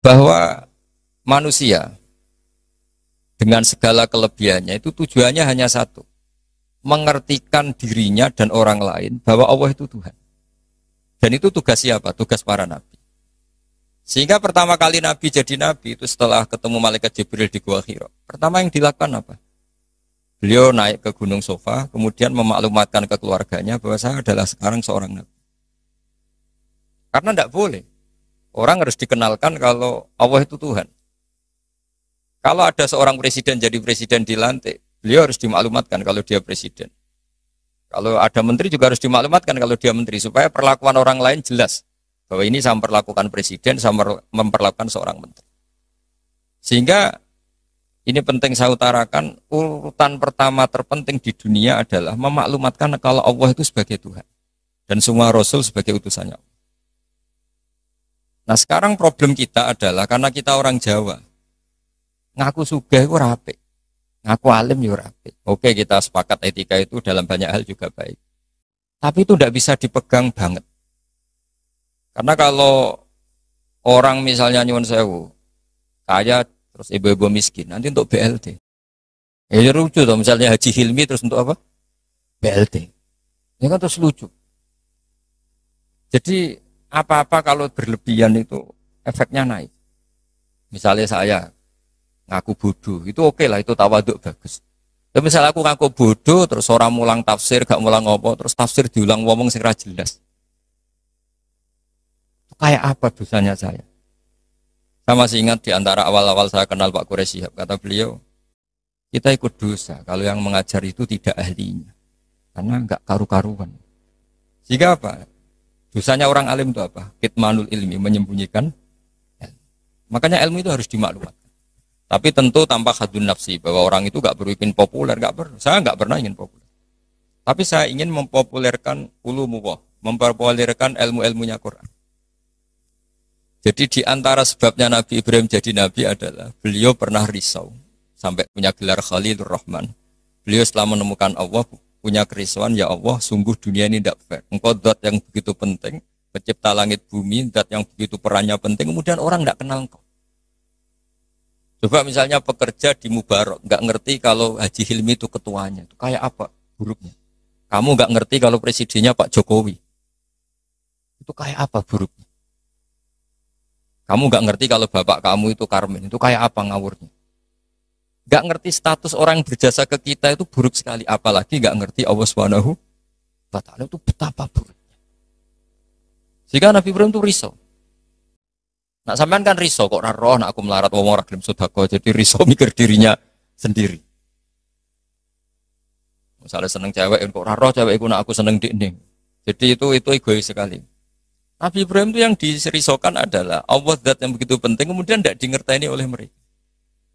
bahwa manusia dengan segala kelebihannya itu tujuannya hanya satu, mengertikan dirinya dan orang lain bahwa Allah itu Tuhan. Dan itu tugas siapa? Tugas para nabi. Sehingga pertama kali nabi jadi nabi itu setelah ketemu malaikat Jibril di Gua Hira. Pertama yang dilakukan apa? Beliau naik ke Gunung Sofa, kemudian memaklumatkan ke keluarganya bahwa saya adalah sekarang seorang nabi. Karena tidak boleh. Orang harus dikenalkan kalau Allah itu Tuhan. Kalau ada seorang presiden jadi presiden dilantik, beliau harus dimaklumatkan kalau dia presiden. Kalau ada menteri juga harus dimaklumatkan kalau dia menteri, supaya perlakuan orang lain jelas bahwa ini saya memperlakukan presiden, saya memperlakukan seorang menteri. Sehingga ini penting saya utarakan, urutan pertama terpenting di dunia adalah memaklumatkan kalau Allah itu sebagai Tuhan dan semua Rasul sebagai utusannya. Nah sekarang problem kita adalah karena kita orang Jawa, ngaku sugih itu rapi, ngaku alim itu rapi. Oke, kita sepakat etika itu dalam banyak hal juga baik, tapi itu tidak bisa dipegang banget. Karena kalau orang misalnya nyuwun sewu, kaya terus ibu-ibu miskin, nanti untuk BLT. Ya lucu tuh, misalnya Haji Hilmi terus untuk apa? BLT. Ini kan terus lucu. Jadi apa-apa kalau berlebihan itu efeknya naik. Misalnya saya ngaku bodoh, itu oke lah, itu tawaduk bagus. Tapi misalnya aku ngaku bodoh, terus orang mulang tafsir, gak mulang apa, terus tafsir diulang ngomong sing ra jelas. Kayak apa dosanya saya? Saya masih ingat di antara awal-awal saya kenal Pak Quraish Shihab, kata beliau, kita ikut dosa kalau yang mengajar itu tidak ahlinya, karena enggak karu-karuan. Sehingga apa? Dosanya orang alim itu apa? Kitmanul ilmi, menyembunyikan ilmu. Makanya ilmu itu harus dimaklumatkan. Tapi tentu tanpa hadun nafsi, bahwa orang itu enggak perlu ingin populer, enggak perlu. Saya enggak pernah ingin populer. Tapi saya ingin mempopulerkan ulumullah, mempopulerkan ilmu-ilmunya Quran. Jadi di antara sebabnya Nabi Ibrahim jadi Nabi adalah beliau pernah risau sampai punya gelar Khalilur Rahman. Beliau setelah menemukan Allah punya kerisauan, ya Allah sungguh dunia ini tidak fair. Engkau zat yang begitu penting, pencipta langit bumi, zat yang begitu perannya penting, kemudian orang tidak kenal engkau. Coba misalnya pekerja di Mubarak, nggak ngerti kalau Haji Hilmi itu ketuanya, itu kayak apa buruknya. Kamu nggak ngerti kalau presidennya Pak Jokowi, itu kayak apa buruknya. Kamu nggak ngerti kalau bapak kamu itu Karmen, itu kayak apa ngawurnya. Nggak ngerti status orang yang berjasa ke kita itu buruk sekali, apalagi nggak ngerti Allah Subhanahu wa Ta'ala itu betapa buruknya. Sehingga Nabi Ibrahim itu risau. Nak sampean kan risau kok roh, nak aku melarat wong ora gelem sedekah, jadi risau mikir dirinya sendiri. Misalnya seneng cewek, kok roh cewek iku nak aku seneng dikning. Jadi itu egois sekali. Nabi Ibrahim itu yang dirisaukan adalah Allah zat yang begitu penting, kemudian tidak dingerteni oleh mereka.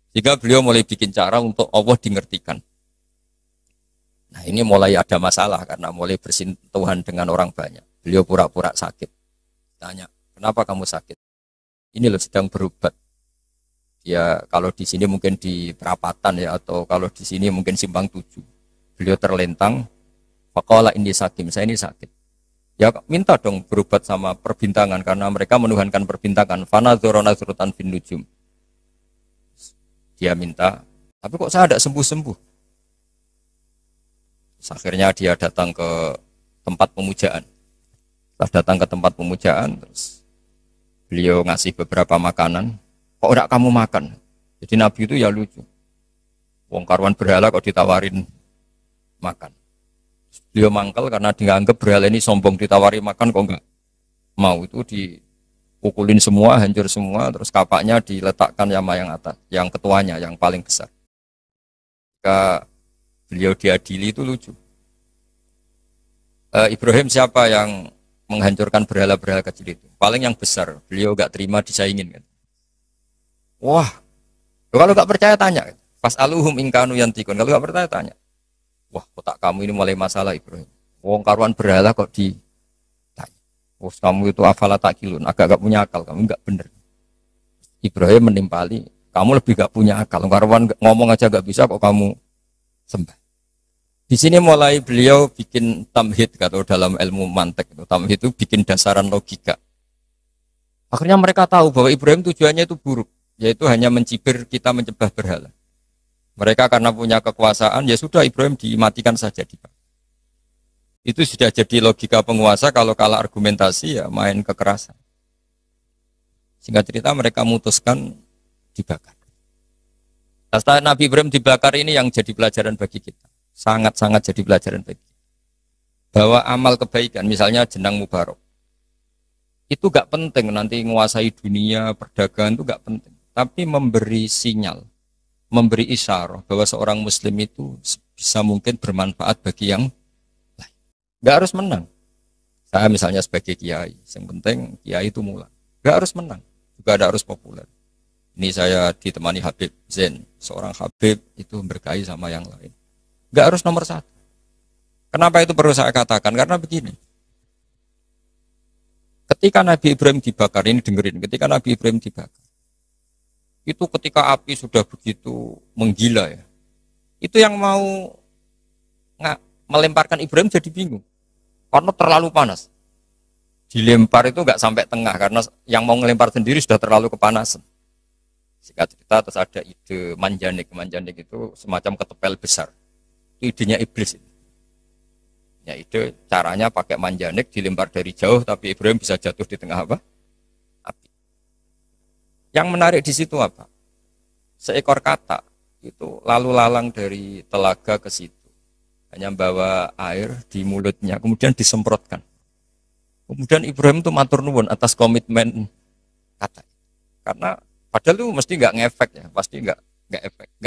Jika beliau mulai bikin cara untuk Allah dingertikan. Nah ini mulai ada masalah karena mulai bersentuhan dengan orang banyak. Beliau pura-pura sakit. Tanya, kenapa kamu sakit? Ini loh sedang berobat. Ya kalau di sini mungkin di perapatan ya, atau kalau di sini mungkin simpang 7. Beliau terlentang, faqala inni sakim, saya ini sakit. Ya minta dong berobat sama perbintangan karena mereka menuhankan perbintangan. Fanadzara nazratan fin nujum. Dia minta, tapi kok saya tidak sembuh-sembuh. Akhirnya dia datang ke tempat pemujaan. Setelah datang ke tempat pemujaan, terus beliau ngasih beberapa makanan. Kok enggak kamu makan? Jadi Nabi itu ya lucu. Wong karuan berhala kok ditawarin makan. Beliau mangkel karena dianggap berhala ini sombong, ditawari makan kok enggak mau. Itu dipukulin semua, hancur semua, terus kapaknya diletakkan sama yang atas, yang ketuanya, yang paling besar. Ketika beliau diadili itu lucu. Ibrahim siapa yang menghancurkan berhala-berhala kecil itu? Paling yang besar, beliau enggak terima disaingin kan. Wah, kalau enggak percaya tanya. Pas aluhum ingkanu yantikun, kalau enggak percaya tanya. Wah, otak kamu ini mulai masalah Ibrahim. Wong karuan berhala kok ditanya. Wah, kamu itu afala takilun, agak punya akal, kamu enggak bener. Ibrahim menimpali, kamu lebih enggak punya akal. Karuan ngomong aja enggak bisa kok kamu sembah. Di sini mulai beliau bikin tamhid, atau dalam ilmu mantek itu tamhid itu bikin dasaran logika. Akhirnya mereka tahu bahwa Ibrahim tujuannya itu buruk, yaitu hanya mencibir kita menyembah berhala. Mereka karena punya kekuasaan, ya sudah Ibrahim dimatikan saja. Itu sudah jadi logika penguasa kalau kalah argumentasi ya main kekerasan. Singkat cerita mereka memutuskan dibakar. Setelah Nabi Ibrahim dibakar ini yang jadi pelajaran bagi kita. Sangat-sangat jadi pelajaran bagi kita. Bahwa amal kebaikan, misalnya jenang mubarok, itu gak penting nanti menguasai dunia, perdagangan itu gak penting. Tapi memberi sinyal, memberi isyarah bahwa seorang muslim itu bisa mungkin bermanfaat bagi yang lain. Gak harus menang. Saya misalnya sebagai kiai, yang penting kiai itu mulai. Gak harus menang, juga ada harus populer. Ini saya ditemani Habib Zain, seorang Habib itu berkahi sama yang lain. Gak harus nomor satu. Kenapa itu perlu saya katakan? Karena begini. Ketika Nabi Ibrahim dibakar, ini dengerin, ketika Nabi Ibrahim dibakar, itu ketika api sudah begitu menggila ya, itu yang mau melemparkan Ibrahim jadi bingung, karena terlalu panas. Dilempar itu nggak sampai tengah, karena yang mau ngelempar sendiri sudah terlalu kepanasan. Singkat cerita, terus ada ide manjanik. Manjanik itu semacam ketepel besar. Itu idenya iblis. Ya ide caranya pakai manjanik dilempar dari jauh, tapi Ibrahim bisa jatuh di tengah apa? Api. Yang menarik di situ apa? Seekor katak itu lalu lalang dari telaga ke situ. Hanya bawa air di mulutnya, kemudian disemprotkan. Kemudian Ibrahim itu matur nuwun atas komitmen katak. Karena padahal itu mesti nggak ngefek ya, pasti nggak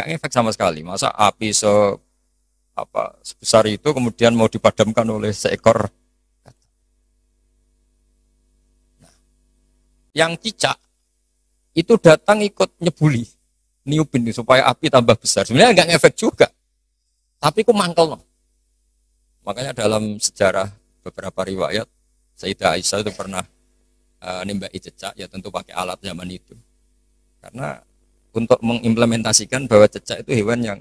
ngefek sama sekali. Masa api sebesar itu kemudian mau dipadamkan oleh seekor katak. Nah, yang cicak itu datang ikut nyebuli, niupin supaya api tambah besar. Sebenarnya nggak ngefek juga, tapi kok mangkel. Makanya dalam sejarah beberapa riwayat, Sayyidah Aisyah itu pernah nembaki cecak, ya tentu pakai alat zaman itu. Karena untuk mengimplementasikan bahwa cecak itu hewan yang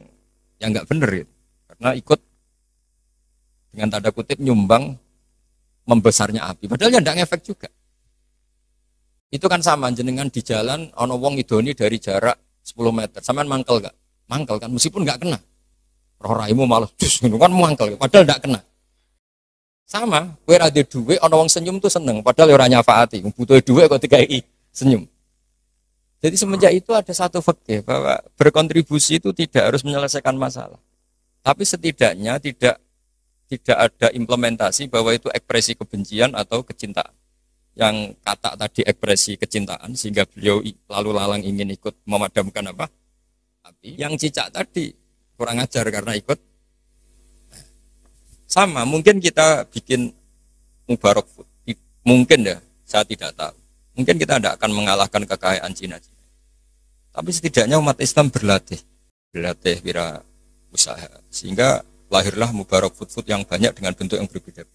nggak benar gitu. Karena ikut dengan tanda kutip nyumbang membesarnya api. Padahal ya nggak ngefek juga. Itu kan sama jenengan di jalan ono wong idoni dari jarak 10 meter. Sampean mangkel gak? Mangkel kan meskipun nggak kena. Roh raimu malah dus kan mangkel padahal nggak kena. Sama, kowe ra duwe dhuwit ana wong senyum tuh seneng padahal ora nyafaati. Butuh dhuwit kok dikai senyum. Jadi semenjak itu ada satu fikih bahwa berkontribusi itu tidak harus menyelesaikan masalah. Tapi setidaknya tidak ada implementasi bahwa itu ekspresi kebencian atau kecintaan. Yang kata tadi ekspresi kecintaan sehingga beliau lalu lalang ingin ikut memadamkan apa? Api. Yang cicak tadi kurang ajar karena ikut. Sama, mungkin kita bikin mubarok food. Mungkin ya, saya tidak tahu. Mungkin kita tidak akan mengalahkan kekayaan Cina. Tapi setidaknya umat Islam berlatih wira usaha. Sehingga lahirlah mubarok food yang banyak dengan bentuk yang berbeda.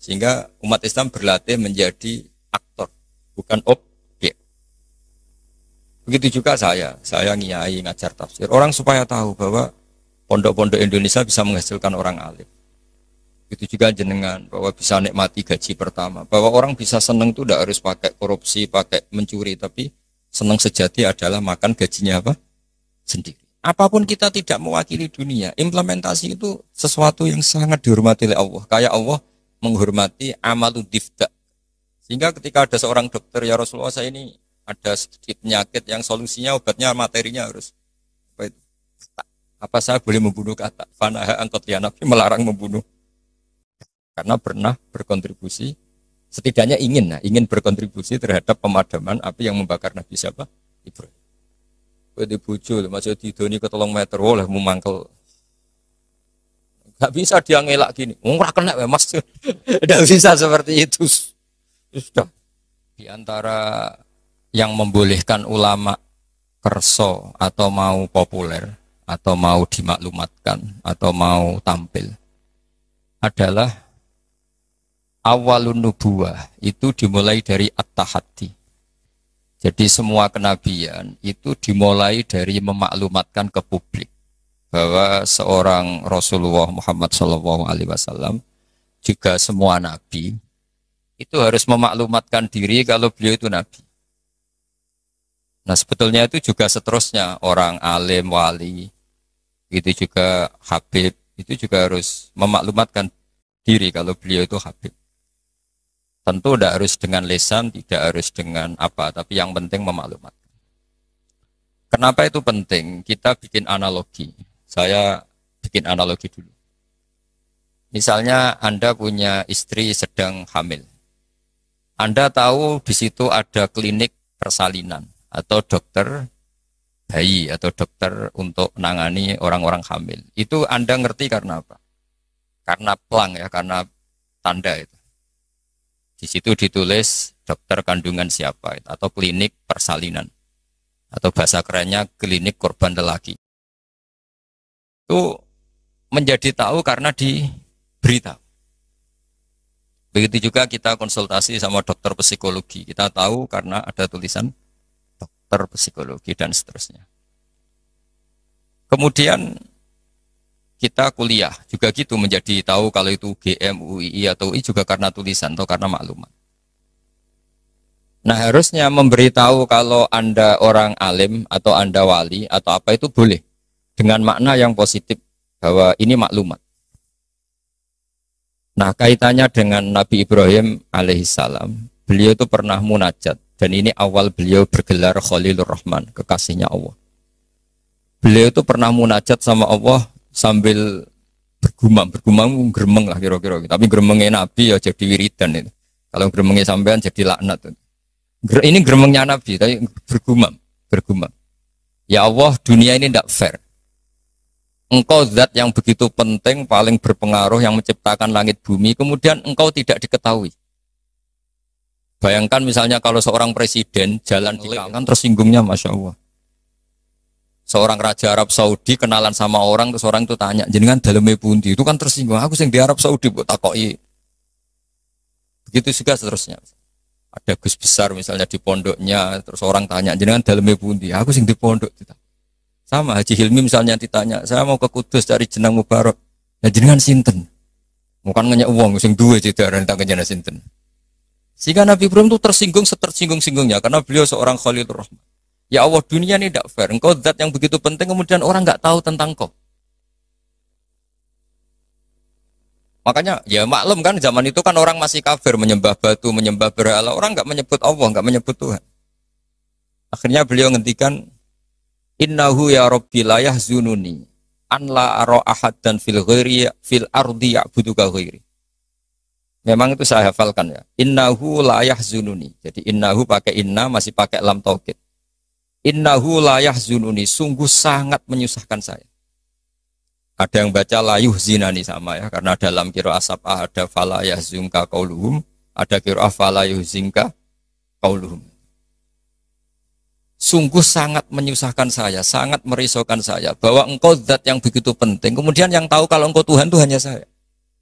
Sehingga umat Islam berlatih menjadi aktor, bukan objek. Begitu juga saya ngiyai ngajar tafsir. Orang supaya tahu bahwa pondok-pondok Indonesia bisa menghasilkan orang alim. Itu juga jenengan bahwa bisa nikmati gaji pertama, bahwa orang bisa senang itu tidak harus pakai korupsi, pakai mencuri, tapi senang sejati adalah makan gajinya apa? Sendiri. Apapun kita tidak mewakili dunia, implementasi itu sesuatu yang sangat dihormati oleh Allah. Kayak Allah menghormati amalud difda. Sehingga ketika ada seorang dokter, ya Rasulullah saya ini ada sedikit penyakit yang solusinya obatnya materinya harus apa saya boleh membunuh kata? Fanaha angkot ya Nabi melarang membunuh. Karena pernah berkontribusi, setidaknya ingin berkontribusi terhadap pemadaman api yang membakar Nabi siapa? Ibrahim. Kowe dibujuk, masih didoni ke 3 meter, oleh memangkel. Gak bisa dia ngelak gini, ora kena Mas. Tidak bisa seperti itu. Sudah. Di antara yang membolehkan ulama kerso atau mau populer atau mau dimaklumatkan atau mau tampil adalah awalun nubuwah itu dimulai dari at-tahaddi. Jadi semua kenabian itu dimulai dari memaklumatkan ke publik bahwa seorang Rasulullah Muhammad SAW juga semua nabi itu harus memaklumatkan diri kalau beliau itu nabi. Nah sebetulnya itu juga seterusnya orang alim, wali, itu juga habib, itu juga harus memaklumatkan diri kalau beliau itu habib. Tentu tidak harus dengan lisan, tidak harus dengan apa, tapi yang penting memaklumatkan. Kenapa itu penting? Kita bikin analogi. Saya bikin analogi dulu. Misalnya Anda punya istri sedang hamil. Anda tahu di situ ada klinik persalinan atau dokter bayi atau dokter untuk menangani orang-orang hamil. Itu Anda ngerti karena apa? Karena plang ya, karena tanda itu. Di situ ditulis dokter kandungan siapa itu, atau klinik persalinan. Atau bahasa kerennya klinik korban lelaki. Itu menjadi tahu karena diberitahu. Begitu juga kita konsultasi sama dokter psikologi. Kita tahu karena ada tulisan dokter psikologi dan seterusnya. Kemudian kita kuliah juga gitu menjadi tahu kalau itu UGM, UII atau UI juga karena tulisan atau karena maklumat. Nah harusnya memberitahu kalau Anda orang alim atau Anda wali atau apa itu boleh dengan makna yang positif bahwa ini maklumat. Nah kaitannya dengan Nabi Ibrahim alaihissalam, beliau itu pernah munajat dan ini awal beliau bergelar Khalilur Rahman, kekasihnya Allah. Beliau itu pernah munajat sama Allah sambil bergumam gremeng lah kira-kira. Tapi gremengnya Nabi ya jadi wiridan itu. Kalau gremengnya sampean jadi laknat. Ini gremengnya Nabi, tapi bergumam. Ya Allah, dunia ini tidak fair. Engkau zat yang begitu penting, paling berpengaruh, yang menciptakan langit bumi, kemudian engkau tidak diketahui. Bayangkan misalnya kalau seorang presiden jalan di kanan tersinggungnya, Masya Allah. Seorang raja Arab Saudi kenalan sama orang, terus orang itu tanya, jenengan daleme pundi? Itu kan tersinggung. Aku sing di Arab Saudi buat takoki. Begitu juga seterusnya. Ada Gus besar misalnya di pondoknya, terus orang tanya, jenengan daleme pundi? Aku sing di pondok. Sama Haji Hilmi misalnya ditanya, saya mau ke Kudus cari jenang Mubarak. Ya jenengan sinten? Bukan nanya uang, sing duwe cedaran tak jenengan sinten. Sehingga Nabi Ibrahim itu tersinggung setersinggung-singgungnya karena beliau seorang Khalilur Rahman. Ya Allah, dunia ini tidak fair. Engkau zat yang begitu penting, kemudian orang nggak tahu tentang kau. Makanya, ya maklum kan, zaman itu kan orang masih kafir, menyembah batu, menyembah berhala. Orang nggak menyebut Allah, nggak menyebut Tuhan. Akhirnya beliau ngendikan, Innahu ya Rabbi la yahzununi, an la ara ahad dan fil ardi ya'buduka ghairi. Memang itu saya hafalkan ya. Innahu la yahzununi. Jadi innahu pakai inna, masih pakai lam taukid. Innahu la yahzununi, sungguh sangat menyusahkan saya. Ada yang baca la yuhzinani sama ya, karena dalam qiraah sab'ah ada fala yahzunka qauluhum, ada qiraah fala yuhzinka qauluhum. Sungguh sangat menyusahkan saya, sangat merisaukan saya bahwa engkau zat yang begitu penting, kemudian yang tahu kalau engkau Tuhan itu hanya saya.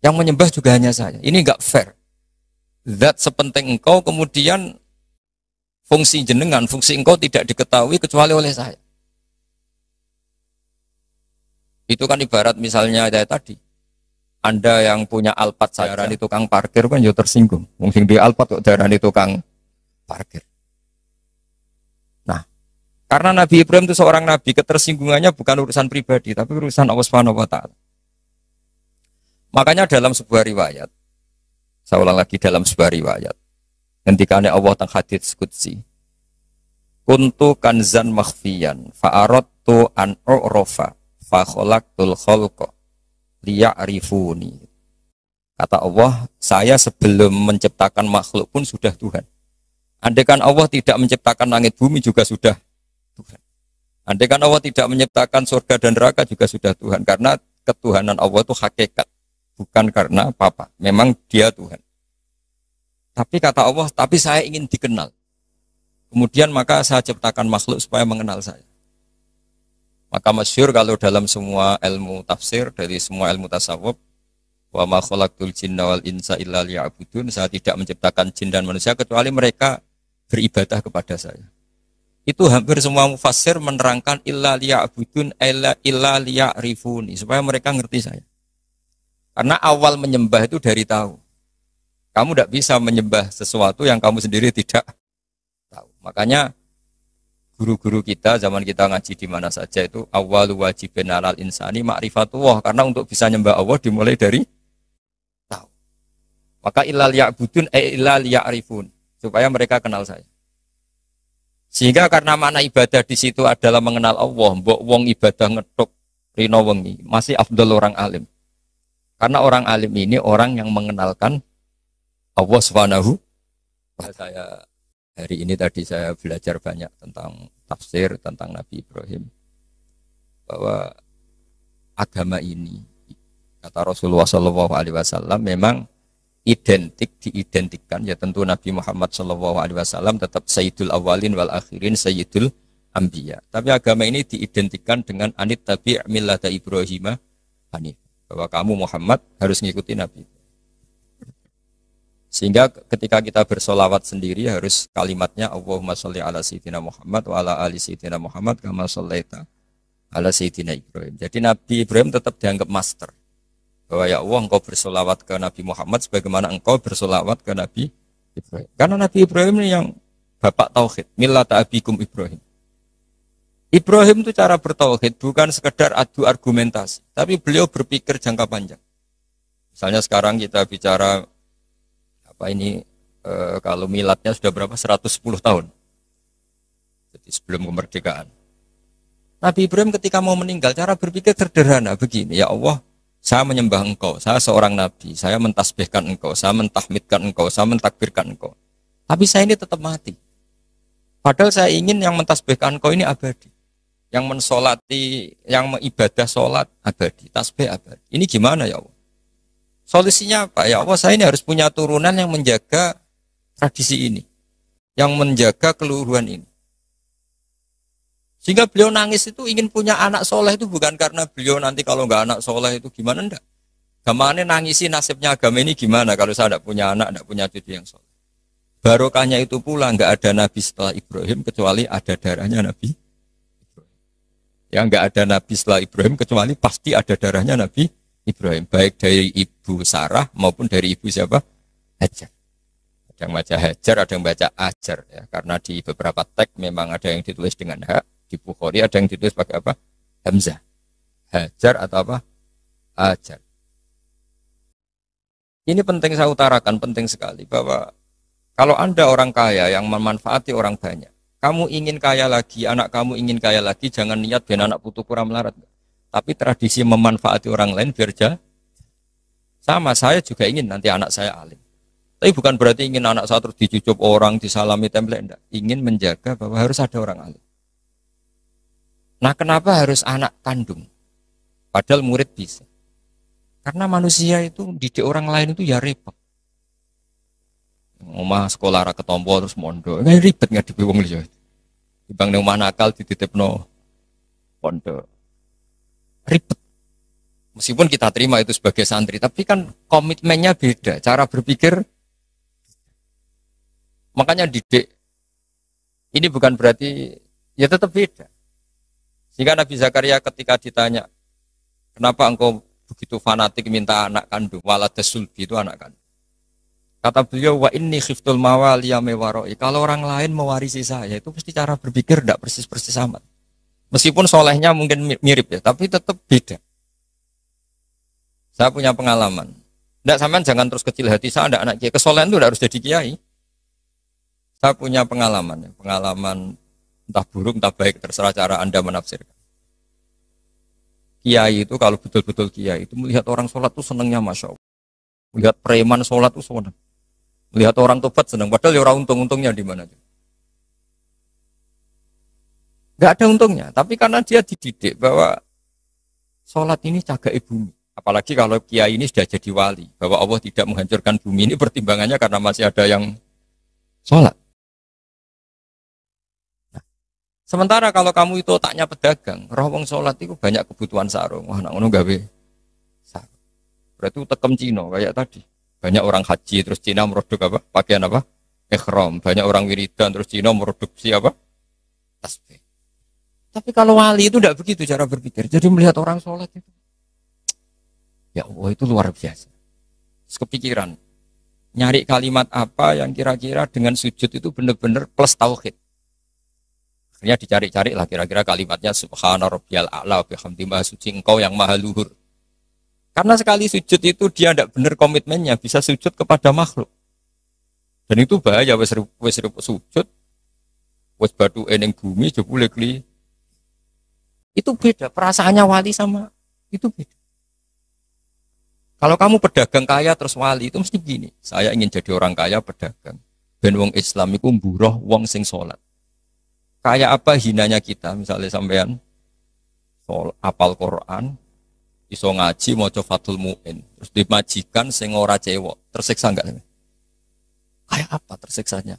Yang menyembah juga hanya saya. Ini enggak fair. Zat sepenting engkau kemudian fungsi jenengan, fungsi engkau tidak diketahui kecuali oleh saya. Itu kan ibarat misalnya kayak tadi. Anda yang punya Alphard saja darani tukang parkir kan ya tersinggung. Mungkin di Alphard kok darani tukang parkir. Nah, karena Nabi Ibrahim itu seorang nabi, ketersinggungannya bukan urusan pribadi, tapi urusan Allah Subhanahu wa taala. Makanya dalam sebuah riwayat, saya ulang lagi dalam sebuah riwayat, ketika Allah teng hadits qudsi, kuntu kanzan makhfiyan fa'aradtu an u'rafa fa khalaqtul khalqa liya'rifuni. Kata Allah, saya sebelum menciptakan makhluk pun sudah Tuhan. Andaikan Allah tidak menciptakan langit bumi juga sudah Tuhan. Andaikan Allah tidak menciptakan surga dan neraka juga sudah Tuhan. Karena ketuhanan Allah itu hakikat, bukan karena apa-apa. Memang dia Tuhan. Tapi kata Allah, tapi saya ingin dikenal. Kemudian maka saya ciptakan makhluk supaya mengenal saya. Maka masyhur kalau dalam semua ilmu tafsir, dari semua ilmu tasawuf, wa ma khalaqtul jinna wal insa illa liya'budun, saya tidak menciptakan jin dan manusia kecuali mereka beribadah kepada saya. Itu hampir semua mufassir menerangkan illa liya'budun illa liya'rifuni, supaya mereka ngerti saya. Karena awal menyembah itu dari tahu. Kamu tidak bisa menyembah sesuatu yang kamu sendiri tidak tahu. Makanya guru-guru kita zaman kita ngaji di mana saja itu awwalu wajibin alal insani ma'rifatullah, karena untuk bisa nyembah Allah dimulai dari tahu. Maka illal ya'budun illal ya'rifun, supaya mereka kenal saya. Sehingga karena makna ibadah di situ adalah mengenal Allah, mbok wong ibadah ngetuk rino wengi masih afdal orang alim. Karena orang alim ini orang yang mengenalkan Allah Subhanahu wa ta'ala. Hari ini tadi saya belajar banyak tentang tafsir, tentang Nabi Ibrahim. Bahwa agama ini, kata Rasulullah SAW, memang diidentikan, ya tentu Nabi Muhammad SAW tetap Sayyidul Awalin wal Akhirin, Sayyidul Anbiya. Tapi agama ini diidentikan dengan anit tabi' millata Ibrahim hanif. Bahwa kamu Muhammad harus mengikuti Nabi. Sehingga ketika kita bersolawat sendiri harus kalimatnya Allahumma sholli ala sayyidina Muhammad wa ala ali sayyidina Muhammad kama shollaita ala sayyidina Ibrahim. Jadi Nabi Ibrahim tetap dianggap master. Bahwa ya Allah engkau bersolawat ke Nabi Muhammad sebagaimana engkau bersolawat ke Nabi Ibrahim. Karena Nabi Ibrahim ini yang bapak tauhid, millata abikum Ibrahim. Ibrahim itu cara bertauhid bukan sekedar adu argumentasi, tapi beliau berpikir jangka panjang. Misalnya sekarang kita bicara kalau miladnya sudah berapa? 110 tahun. Jadi sebelum kemerdekaan. Nabi Ibrahim ketika mau meninggal, cara berpikir sederhana begini, ya Allah, saya menyembah engkau, saya seorang nabi, saya mentasbihkan engkau, saya mentahmidkan engkau, saya mentakbirkan engkau. Tapi saya ini tetap mati. Padahal saya ingin yang mentasbihkan engkau ini abadi. Yang mensolati, yang mengibadah solat abadi, tasbih abadi. Ini gimana ya Allah? Solusinya apa? Ya Allah, saya ini harus punya turunan yang menjaga tradisi ini, yang menjaga keluhuran ini. Sehingga beliau nangis itu ingin punya anak soleh itu bukan karena beliau nanti kalau nggak anak soleh itu gimana, enggak. Gimana nangisi nasibnya agama ini gimana kalau saya tidak punya anak, tidak punya cucu yang soleh. Barokahnya itu pula nggak ada nabi setelah Ibrahim kecuali ada darahnya Nabi Ibrahim. Ya nggak ada nabi setelah Ibrahim kecuali pasti ada darahnya Nabi Ibrahim, baik dari ibu Sarah maupun dari ibu siapa? Hajar. Ada yang baca Hajar, ada yang baca Ajar ya, karena di beberapa teks memang ada yang ditulis dengan hak, di Bukhari ada yang ditulis pakai apa? Hamzah. Hajar atau apa? Ajar. Ini penting saya utarakan, penting sekali bahwa kalau Anda orang kaya yang memanfaati orang banyak, kamu ingin kaya lagi, anak kamu ingin kaya lagi, jangan niat biar anak putu kurang melarat. Tapi tradisi memanfaati orang lain biar sama, saya juga ingin nanti anak saya alim. Tapi bukan berarti ingin anak saya terus dicucup orang, disalami template, enggak. Ingin menjaga bahwa harus ada orang alim. Nah kenapa harus anak kandung? Padahal murid bisa. Karena manusia itu didik orang lain itu ya repot. Omah sekolah ra ketompo terus mondok. Nggak ribet ngadepi wong liya. Dibang nang omah nakal dititipno pondok. Ribet. Meskipun kita terima itu sebagai santri, tapi kan komitmennya beda, cara berpikir. Makanya didik ini bukan berarti ya tetap beda. Sehingga Nabi Zakaria ketika ditanya, kenapa engkau begitu fanatik minta anak kandung, waladas sulbi itu anak kandung. Kata beliau, wa inni khiftul mawaliya mewaroi. Kalau orang lain mewarisi saya, itu pasti cara berpikir tidak persis-persis amat. Meskipun solehnya mungkin mirip ya, tapi tetap beda. Saya punya pengalaman. Tidak sampean jangan terus kecil hati, saya tidak anak kiai. Kesolehan itu tidak harus jadi kiai. Saya punya pengalaman, ya. Pengalaman entah buruk, entah baik, terserah cara Anda menafsirkan. Kiai itu kalau betul-betul kiai itu melihat orang sholat itu senangnya Masya Allah. Melihat preman sholat itu senang. Melihat orang tobat senang. Padahal ya orang untung-untungnya di mana? Gak ada untungnya, tapi karena dia dididik bahwa sholat ini cagai bumi. Apalagi kalau kiai ini sudah jadi wali, bahwa Allah tidak menghancurkan bumi ini pertimbangannya karena masih ada yang sholat. Nah, sementara kalau kamu itu otaknya pedagang, roh wong sholat itu banyak kebutuhan sarung. Wah, nak ngono gawe sarung. Berarti tekem Cina kayak tadi. Banyak orang haji terus Cina merodok apa? Pakaian apa? Ihram. Banyak orang wiridan terus Cina merodok siapa? Tasbih. Tapi kalau wali itu tidak begitu cara berpikir. Jadi melihat orang sholat itu, ya Allah itu luar biasa. Terus kepikiran, nyari kalimat apa yang kira-kira dengan sujud itu benar-benar plus tauhid. Akhirnya dicari-cari lah kira-kira kalimatnya subhana rabbiyal a'la bihamdi maha suci engkau yang maha luhur. Karena sekali sujud itu dia tidak benar komitmennya, bisa sujud kepada makhluk. Dan itu bahaya, wes sujud, wes batu eneng bumi, jebule kli. Itu beda, perasaannya wali sama itu beda. Kalau kamu pedagang kaya terus wali, itu mesti gini. Saya ingin jadi orang kaya pedagang. Ben wong Islam iku mburoh wong sing salat. Kayak apa hinanya kita, misalnya sampean apal Quran, iso ngaji maca Fathul Mu'in, terus dimajikan sing ora cewek, tersiksa enggak? Kayak apa tersiksanya?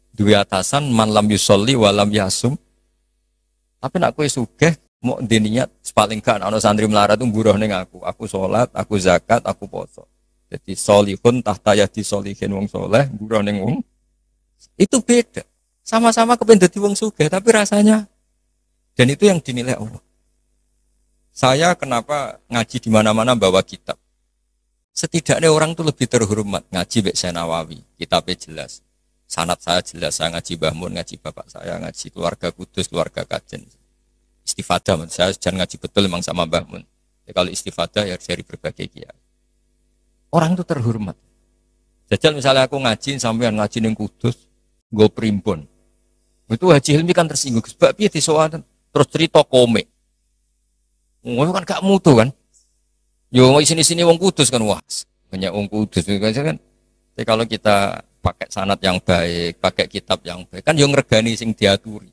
Dua atasan man lam yusolli wa lam yasum. Tapi nak kowe sugih mau diniat paling kan ana santri melarat tuh buruh ning aku salat, aku zakat, aku poso. Jadi solihun tahta yadi solihin wong soleh, buruh ning wong. Itu beda. Sama-sama kepengen dadi wong sugih, tapi rasanya dan itu yang dinilai Allah. Saya kenapa ngaji di mana-mana bawa kitab? Setidaknya orang tuh lebih terhormat ngaji Mbak Nawawi, kitabnya jelas. Sanad saya jelas, saya ngaji Mbah Mun, ngaji bapak saya, ngaji keluarga Kudus, keluarga Kajen. Istifadah, saya jangan ngaji betul memang sama Mbah Mun. Ya, kalau istifadah ya dari berbagai kiai. Orang itu terhormat. Jajal misalnya aku ngaji sampean ngaji ning Kudus, nggo primbon. Itu Haji Hilmi kan tersinggung, sebab piye disowan terus cerita komik. Ngono kan gak mutu kan. Yo sini-sini wong Kudus kan wah. Banyak wong Kudus kan. Tapi kalau kita pakai sanad yang baik, pakai kitab yang baik, kan yo ngregani sing diaturi.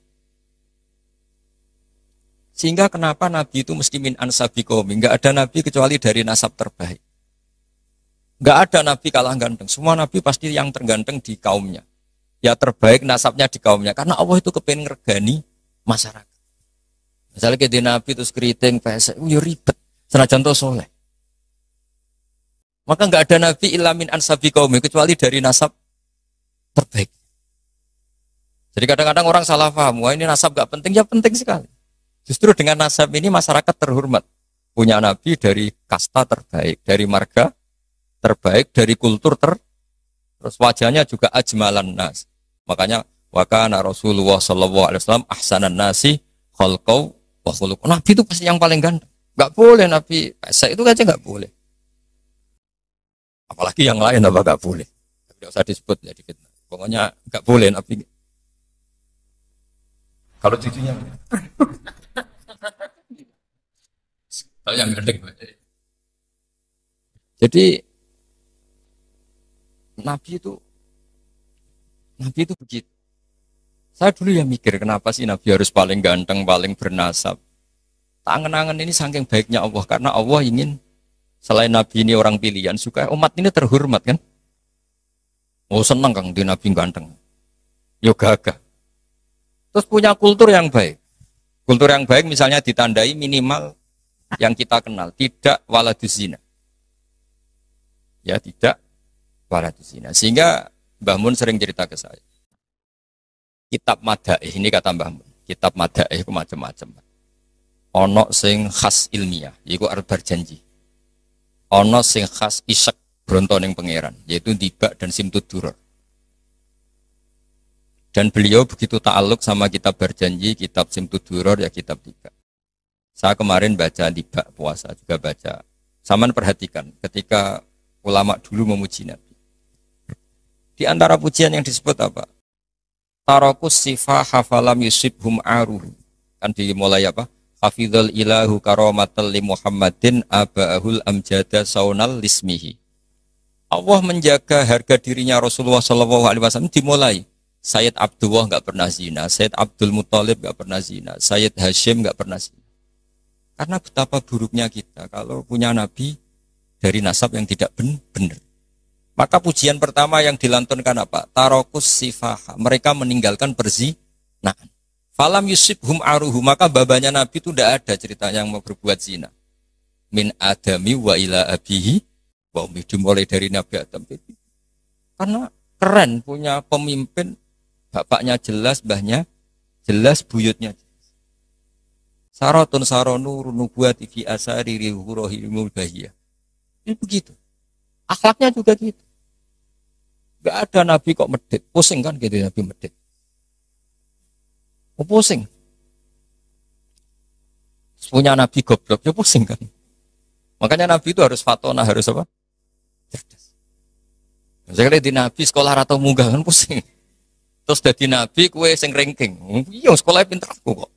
Sehingga kenapa Nabi itu mesti min ansabi qaumi? Enggak ada Nabi kecuali dari nasab terbaik. Enggak ada Nabi kalah ganteng. Semua Nabi pasti yang terganteng di kaumnya. Ya terbaik nasabnya di kaumnya. Karena Allah itu kepengen ngregani masyarakat. Misalnya ke Nabi terus keriting, pesek, ya ribet. Senajan to soleh. Maka enggak ada Nabi ilamin ansabi qaumi kecuali dari nasab terbaik. Jadi kadang-kadang orang salah paham, wah ini nasab enggak penting, ya penting sekali. Justru dengan nasab ini masyarakat terhormat. Punya Nabi dari kasta terbaik, dari marga terbaik, dari kultur terus wajahnya juga ajmalan nas. Makanya wa kana Rasulullah sallallahu alaihi wasallam ahsanan nasi khalqau wa khuluq. Nabi itu pasti yang paling ganteng. Enggak boleh Nabi pesek itu aja enggak boleh. Apalagi yang lain apa enggak boleh. Tidak usah disebut ya di fitnah. Pokoknya enggak boleh Nabi. Kalau cucunya kalau yang ganteng. Jadi Nabi itu begitu. Saya dulu ya mikir kenapa sih Nabi harus paling ganteng, paling bernasab. Tangan-tangan ini saking baiknya Allah karena Allah ingin selain Nabi ini orang pilihan supaya umat ini terhormat kan. Oh senang Kang di Nabi ganteng. Yo gagah. Terus punya kultur yang baik. Kultur yang baik misalnya ditandai minimal yang kita kenal tidak waladuz zina. Ya tidak waladuz zina. Sehingga Mbah Mun sering cerita ke saya. Kitab Madaih ini kata Mbah Mun. Kitab Madaih itu macam-macam. Ono sing khas ilmiah, yaitu arbar janji. Ono sing khas isak brontoning pangeran, yaitu Dibak dan Simtud Duror. Dan beliau begitu ta'aluk sama kitab berjanji, kitab Simtud Duror, ya kitab Dibak. Saya kemarin baca Dibak puasa, juga baca. Saman perhatikan, ketika ulama dulu memuji Nabi. Di antara pujian yang disebut apa? Tarakus sifah hafalam yusibhum aruhu. Kan dimulai apa? Hafidhul ilahu karomatal li Muhammadin aba'ahul amjada saunal lismihi. Allah menjaga harga dirinya Rasulullah SAW dimulai. Sayyid Abdullah enggak pernah zina, Sayyid Abdul Muthalib enggak pernah zina, Sayyid Hashim enggak pernah zina. Karena betapa buruknya kita kalau punya nabi dari nasab yang tidak benar. Maka pujian pertama yang dilantunkan apa? Tarokus sifaha. Mereka meninggalkan perzinahan. Falam yusibhum aruhu. Maka babanya nabi itu tidak ada ceritanya yang mau berbuat zina. Min adami wa ila abihi. Wa dimulai dari Nabi Adam. Karena keren punya pemimpin. Bapaknya jelas, mbahnya jelas, buyutnya jelas. Saratun saronu nubuati fi asari rihurohimul bahiyah. Ini begitu. Akhlaknya juga gitu. Gak ada nabi kok medit. Pusing kan gitu nabi medit. Oh, pusing. Punya nabi goblok, ya pusing kan. Makanya nabi itu harus fatona, harus apa? Cerdas. Misalnya di nabi sekolah atau munggah kan pusing. Terus jadi nabi kue sing ranking. Iya sekolahnya pinter aku kok.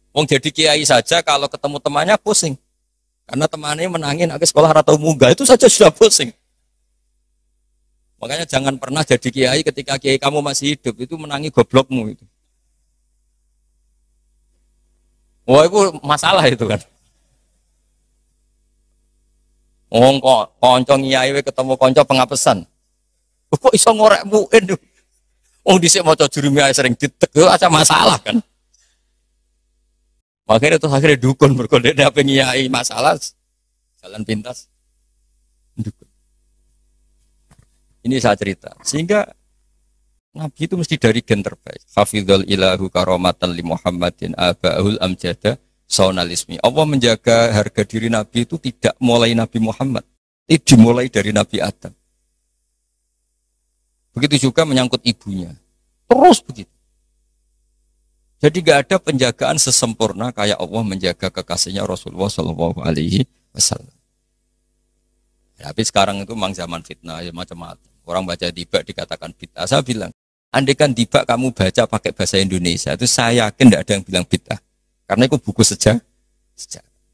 Wong jadi kiai saja kalau ketemu temannya pusing. Karena temannya menangin aku sekolah atau munggah itu saja sudah pusing. Makanya jangan pernah jadi kiai ketika kiai kamu masih hidup itu menangi goblokmu itu. Wah itu masalah itu kan. Wong kok konco kiai ketemu konco pengapesan. Kok iso ngorek muin. Wong dhisik maca jurumiyah sering ditek itu aja masalah kan. Makanya itu akhirnya dukun berkode apa ngiyai masalah jalan pintas. Dukun. Ini saya cerita. Sehingga Nabi itu mesti dari gen terbaik. Hafizul ilahu karomatan li Muhammadin aba'ul amjada saunalismi. Allah menjaga harga diri Nabi itu tidak mulai Nabi Muhammad. Itu dimulai dari Nabi Adam. Begitu juga menyangkut ibunya. Terus begitu. Jadi gak ada penjagaan sesempurna kayak Allah menjaga kekasihnya Rasulullah Shallallahu Alaihi Wasallam. Tapi sekarang itu memang zaman fitnah ya macam-macam. Orang baca dibak dikatakan bid'ah. Saya bilang, andai kan dibak kamu baca pakai bahasa Indonesia, itu saya yakin tidak ada yang bilang bid'ah. Karena itu buku sejarah.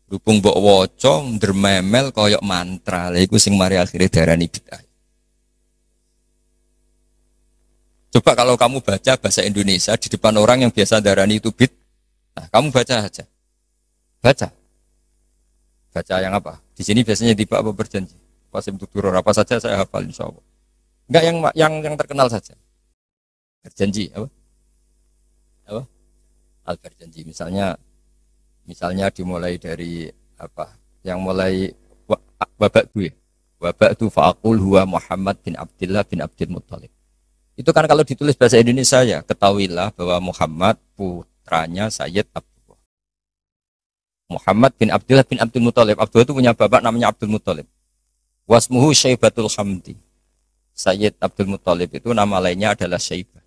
Berhubung mbok waca ndermemel koyok mantra, lha iku sing mari akhire darani bid'ah. Coba kalau kamu baca bahasa Indonesia di depan orang yang biasa darani itu bid'ah. Nah, kamu baca saja. Baca. Baca yang apa? Di sini biasanya dibak apa berjanji? Pasim tuturur apa saja saya hafal insyaallah. Enggak yang terkenal saja. Berjanji apa? Apa? Al berjanji misalnya dimulai dari apa? Yang mulai babak gue. Babak tu faqul huwa Muhammad bin Abdullah bin Abdul Muttalib. Itu kan kalau ditulis bahasa Indonesia ya, ketahuilah bahwa Muhammad putranya Sayyid Abdullah. Muhammad bin Abdullah bin Abdul Muttalib. Abdullah itu punya bapak namanya Abdul Muttalib. Wasmuhu Syaibatul Hamdi. Sayyid Abdul Muttalib itu nama lainnya adalah Syaibah.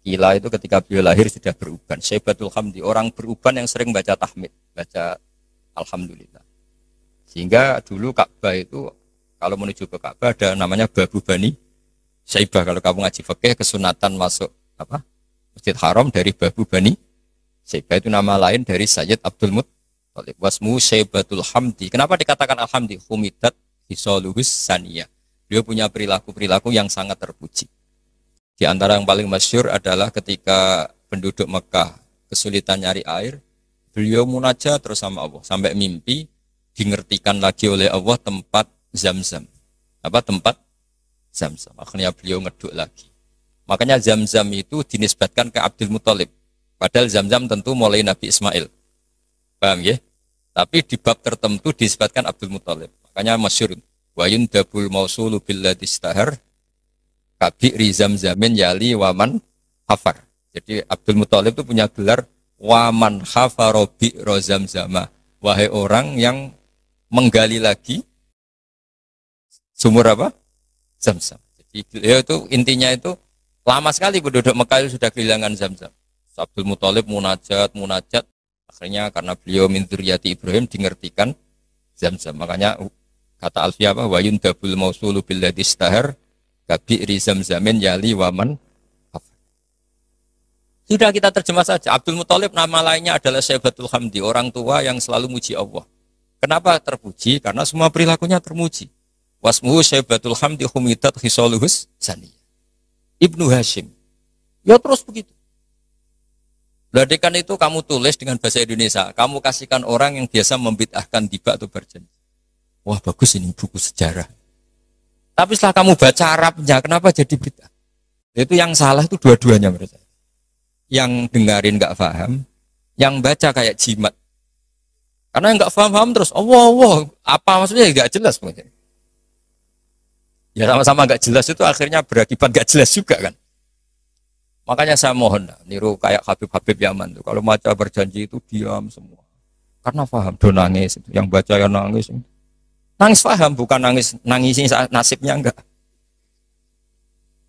Kila itu ketika beliau lahir sudah beruban. Syaibatul Hamdi, orang beruban yang sering baca tahmid, baca Alhamdulillah. Sehingga dulu Ka'bah itu kalau menuju ke Ka'bah ada namanya Babu Bani Syaibah. Kalau kamu ngaji fikih kesunatan masuk apa? Masjid Haram dari Babu Bani Syaibah itu nama lain dari Sayyid Abdul Muttalib. Wasmu Syaibatul Hamdi. Kenapa dikatakan Alhamdi? Humidat Hisoluhus Saniyah. Beliau punya perilaku-perilaku yang sangat terpuji. Di antara yang paling masyhur adalah ketika penduduk Mekah kesulitan nyari air, beliau munajat terus sama Allah sampai mimpi dingertikan lagi oleh Allah tempat Zam-Zam. Apa tempat Zam-Zam? Akhirnya beliau ngeduk lagi. Makanya Zam-Zam itu dinisbatkan ke Abdul Muttalib. Padahal Zam-Zam tentu mulai Nabi Ismail. Paham ya? Tapi di bab tertentu dinisbatkan Abdul Muttalib. Makanya masyhur wa yundabul mausulu billadhi istahar kabi'ri zamzamin yali waman hafar. Jadi Abdul Muttalib itu punya gelar waman hafaro bi'ro zamzama. Wahai orang yang menggali lagi sumur apa? Zam-Zam. Jadi beliau itu intinya itu lama sekali penduduk Mekah itu sudah kehilangan Zam-Zam. Abdul Muttalib munajat. Akhirnya karena beliau min dzurriyyati Ibrahim dingertikan Zam-Zam. Makanya kata Alfiyah apa? Wa yundabul mausulu billadhi istahar kabi'ri zamzamin yali waman hafar. Sudah kita terjemah saja. Abdul Muttalib nama lainnya adalah Syaibatul Hamdi, orang tua yang selalu muji Allah. Kenapa terpuji? Karena semua perilakunya termuji. Wasmuhu Syaibatul Hamdi humidat hisoluhus saniyah. Ibnu Hashim. Ya terus begitu. Ladekan itu kamu tulis dengan bahasa Indonesia. Kamu kasihkan orang yang biasa membid'ahkan tiba atau berjanji. Wah bagus ini buku sejarah. Tapi setelah kamu baca Arabnya, kenapa jadi bid'ah? Itu yang salah itu dua-duanya menurut saya. Yang dengarin nggak paham, yang baca kayak jimat. Karena yang nggak paham terus, Allah, apa maksudnya nggak jelas mungkin. Ya sama-sama nggak jelas itu akhirnya berakibat nggak jelas juga kan. Makanya saya mohon niru kayak Habib Yaman tuh. Kalau baca berjanji itu diam semua. Karena paham, do nangis. Yang baca yang nangis. Nangis paham, bukan nangisin nasibnya enggak.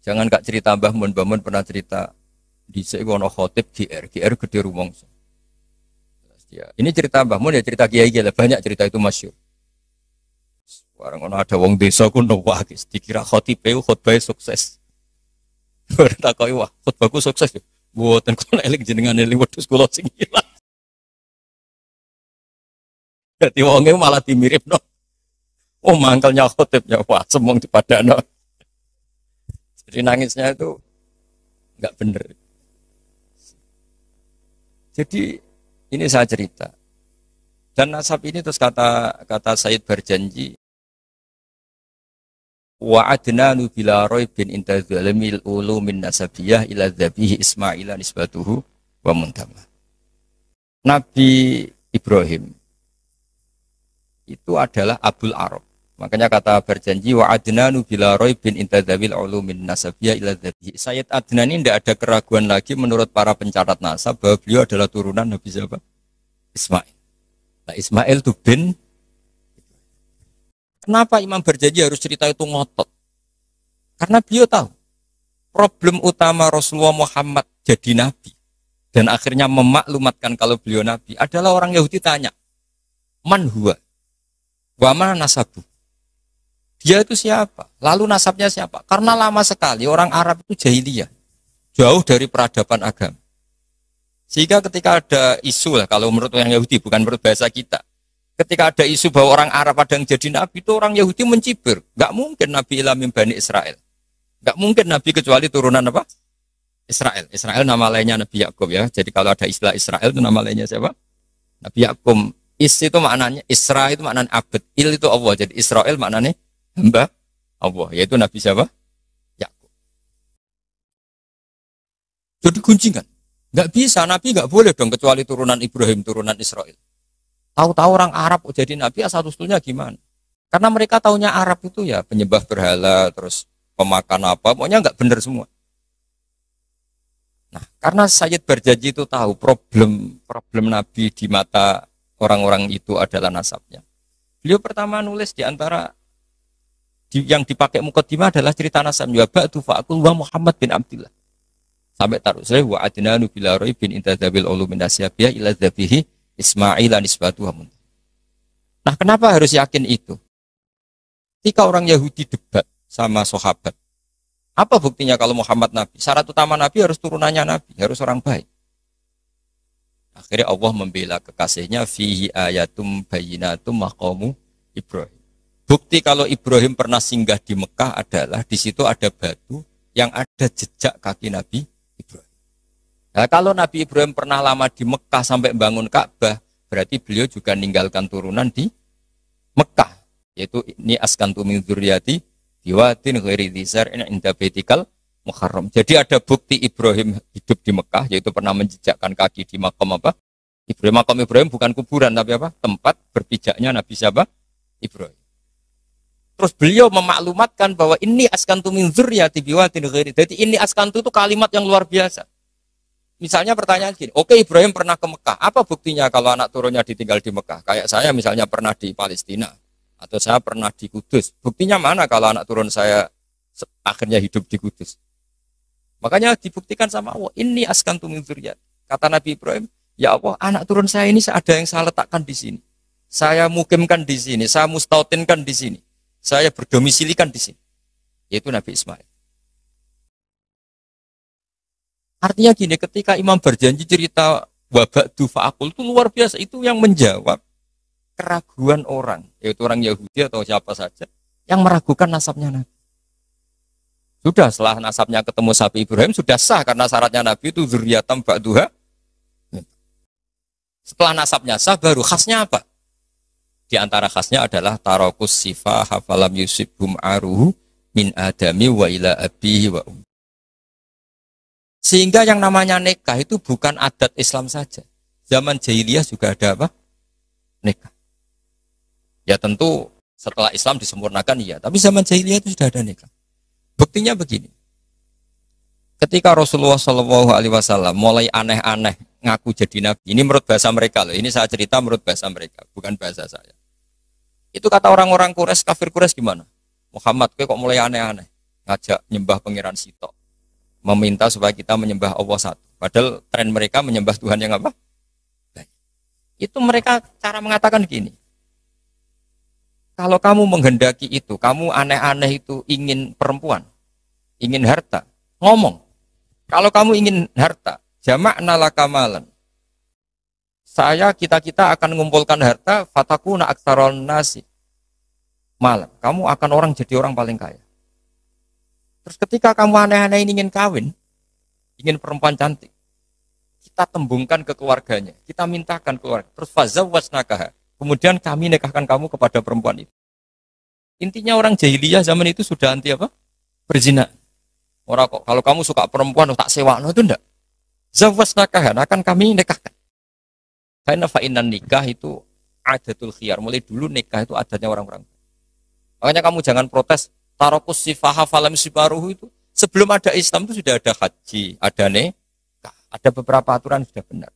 Jangan Kak cerita Mbah Mun pernah cerita Dhisik ono khotib GR gede rumangsa. Ini cerita Mbah Mun ya cerita kiai lah, banyak cerita itu masyhur. Barang ono ada wong desa ku nuwakis dikira khotibe khotbah sukses. Bertakoi wah khotbahku sukses ya. Mboten kula eling jenengan eling wedhus kula sing ilang. Dadi wonge malah dimiripno. Oh mangkelnya khotibnya wah semong dipadano. Jadi nangisnya itu enggak bener. Jadi ini saya cerita. Dan nasab ini terus kata Said Barjanji wa adnanu bila raibin inta zalimil ulumin nasabiyah ila dzabihi Ismaila nisbatuhu wa muntama. Nabi Ibrahim itu adalah Abul Arab. Makanya kata Barjanji wa adnanu bila raibin inta dzabil ulumin nasabiyah ila dzabihi. Sayyid Adnan ini tidak ada keraguan lagi menurut para pencatat nasab bahwa beliau adalah turunan Nabi siapa? Ismail. Nah, Ismail itu bin. Kenapa Imam Barjanji harus cerita itu ngotot? Karena beliau tahu problem utama Rasulullah Muhammad jadi nabi dan akhirnya memaklumatkan kalau beliau nabi adalah orang Yahudi tanya, man huwa? Wa mana nasabu? Dia itu siapa? Lalu nasabnya siapa? Karena lama sekali orang Arab itu jahiliyah, jauh dari peradaban agama. Sehingga ketika ada isu lah, kalau menurut orang Yahudi, bukan menurut bahasa kita. Ketika ada isu bahwa orang Arab ada yang jadi nabi, itu orang Yahudi mencibir. Gak mungkin nabi ila min Bani Israel. Gak mungkin nabi kecuali turunan apa? Israel. Israel nama lainnya Nabi Yakub ya. Jadi kalau ada istilah Israel itu nama lainnya siapa? Nabi Yakub. Is itu maknanya, Isra itu maknanya abad. Il itu Allah. Jadi Israel maknanya hamba Allah. Yaitu Nabi siapa? Yakub. Jadi gunjingan. Gak bisa, Nabi gak boleh dong kecuali turunan Ibrahim, turunan Israel. Tahu-tahu orang Arab jadi Nabi asal-usulnya gimana? Karena mereka taunya Arab itu ya penyembah berhala, terus pemakan apa, pokoknya gak benar semua. Nah, karena Sayyid Barjanji itu tahu problem Nabi di mata orang-orang itu adalah nasabnya. Beliau pertama nulis di antara yang dipakai mukaddimah adalah cerita nasabnya. Ba'du fa'akul wa Muhammad bin Abdillah. Sampai taruh saya wa adnanu bila raibin inta dzabil ulumin nasyabiyah ila dzabihi Ismaila nisbatuha. Nah, kenapa harus yakin itu? Ketika orang Yahudi debat sama sahabat, apa buktinya kalau Muhammad Nabi? Syarat utama Nabi harus turunannya Nabi, harus orang baik. Akhirnya Allah membela kekasihnya fihi ayatum bayyinatum maqamu Ibrahim. Bukti kalau Ibrahim pernah singgah di Mekah adalah di situ ada batu yang ada jejak kaki Nabi Ibrahim. Nah, kalau Nabi Ibrahim pernah lama di Mekah sampai bangun Ka'bah, berarti beliau juga meninggalkan turunan di Mekah, yaitu ini askantu min dzurriyyati biwatin ghairi dzar inda baitikal muharram. Jadi ada bukti Ibrahim hidup di Mekah, yaitu pernah menjejakkan kaki di makam apa? Ibrahim. Makam Ibrahim bukan kuburan tapi apa? Tempat berpijaknya Nabi siapa? Ibrahim. Terus beliau memaklumatkan bahwa ini askantu min dzurriyyati biwatin ghairi. Jadi ini askantu itu kalimat yang luar biasa. Misalnya pertanyaan gini, oke Ibrahim pernah ke Mekah, apa buktinya kalau anak turunnya ditinggal di Mekah? Kayak saya misalnya pernah di Palestina, atau saya pernah di Kudus. Buktinya mana kalau anak turun saya akhirnya hidup di Kudus? Makanya dibuktikan sama Allah, ini askantu min dzurriyyati. Kata Nabi Ibrahim, ya Allah, anak turun saya ini ada yang saya letakkan di sini. Saya mukimkan di sini, saya mustautinkan di sini. Saya berdomisilikan di sini. Yaitu Nabi Ismail. Artinya gini, ketika Imam Barjanji cerita waba'du fa'akul itu luar biasa. Itu yang menjawab keraguan orang, yaitu orang Yahudi atau siapa saja, yang meragukan nasabnya Nabi. Sudah setelah nasabnya ketemu sapi Ibrahim, sudah sah karena syaratnya Nabi itu dzurriyatam ba'duha. Setelah nasabnya sah, baru khasnya apa? Di antara khasnya adalah tarokus sifah hafalam yusibhum aruhu min adami wa ila abihi wa Sehingga yang namanya nikah itu bukan adat Islam saja. Zaman jahiliyah juga ada apa? Nikah. Ya tentu setelah Islam disempurnakan iya, tapi zaman jahiliyah itu sudah ada nikah. Buktinya begini. Ketika Rasulullah SAW mulai aneh-aneh ngaku jadi nabi, ini menurut bahasa mereka loh. Ini saya cerita menurut bahasa mereka, bukan bahasa saya. Itu kata orang-orang kafir Quraisy gimana? Muhammad kok mulai aneh-aneh, ngajak nyembah pangeran Sitok. meminta supaya kita menyembah Allah satu. Padahal tren mereka menyembah Tuhan yang apa? Itu mereka cara mengatakan gini. Kalau kamu menghendaki itu, kamu aneh-aneh itu ingin perempuan, ingin harta, ngomong. Kalau kamu ingin harta, jama'na laka malan. Kita akan mengumpulkan harta, fatakuna aktsaron nasi malan. Kamu akan orang jadi orang paling kaya. Terus ketika kamu aneh-aneh ingin kawin, ingin perempuan cantik, kita tembungkan ke keluarganya, kita mintakan keluarga. Terus fazawwasnakaha. Kemudian kami nikahkan kamu kepada perempuan itu. Intinya orang jahiliyah zaman itu sudah anti apa? Berzina. Orang kok kalau kamu suka perempuan tak sewa, no, itu enggak. Zawwasnakaha, akan kami nikahkan. Karena fa'inan nikah itu adatul khiyar. Mulai dulu nikah itu adatnya orang-orang. Makanya kamu jangan protes. Tarokus sifaha falam sibaruhu itu. Sebelum ada Islam itu sudah ada haji, ada nikah. Ada beberapa aturan sudah benar.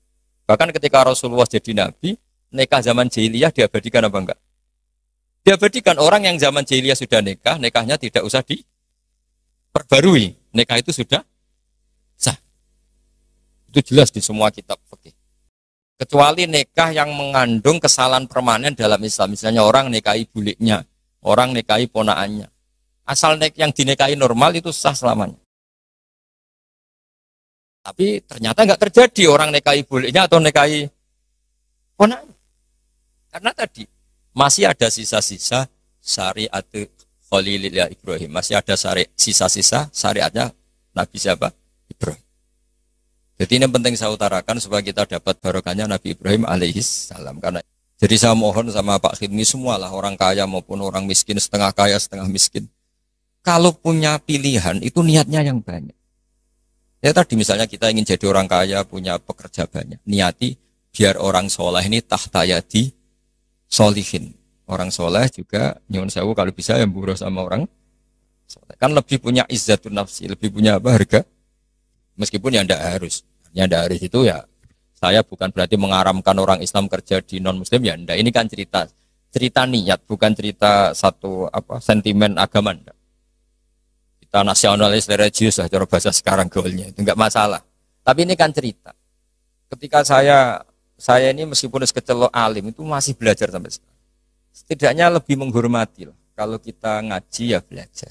Bahkan ketika Rasulullah jadi nabi, nikah zaman jahiliyah diabadikan apa enggak? Diabadikan. Orang yang zaman jahiliyah sudah nikah, nikahnya tidak usah diperbarui. Nikah itu sudah sah. Itu jelas di semua kitab fikih. Kecuali nikah yang mengandung kesalahan permanen dalam Islam. Misalnya orang nikahi buliknya, orang nikahi ponaannya. Asal yang dinikahi normal itu sah selamanya. Tapi ternyata enggak terjadi orang nikahi buliknya atau nikahi ponaannya. Karena tadi masih ada sisa-sisa syariat Khalilillah Ibrahim. Masih ada sisa-sisa syariatnya Nabi siapa? Ibrahim. Jadi ini penting saya utarakan supaya kita dapat barokahnya Nabi Ibrahim alaihis salam. Karena jadi saya mohon sama Pak Khidmi semualah orang kaya maupun orang miskin, setengah kaya setengah miskin. Kalau punya pilihan itu niatnya yang banyak. Ya tadi misalnya kita ingin jadi orang kaya, punya pekerja banyak. Niati biar orang soleh ini tahta yadi solihin. Orang soleh juga nyuwun sewu kalau bisa yang buruh sama orang soleh. Kan lebih punya izzatun nafsi, lebih punya apa harga. Meskipun ya tidak harus. Ya tidak harus itu ya. Saya bukan berarti mengaramkan orang Islam kerja di non Muslim ya. Enggak. Ini kan cerita niat, bukan cerita satu apa sentimen agama. Enggak. Kita nasionalis religius lah cara bahasa sekarang goalnya itu enggak masalah. Tapi ini kan cerita. Ketika saya ini meskipun sekecelok alim itu masih belajar sampai sekarang. Setidaknya lebih menghormati lah. Kalau kita ngaji ya belajar.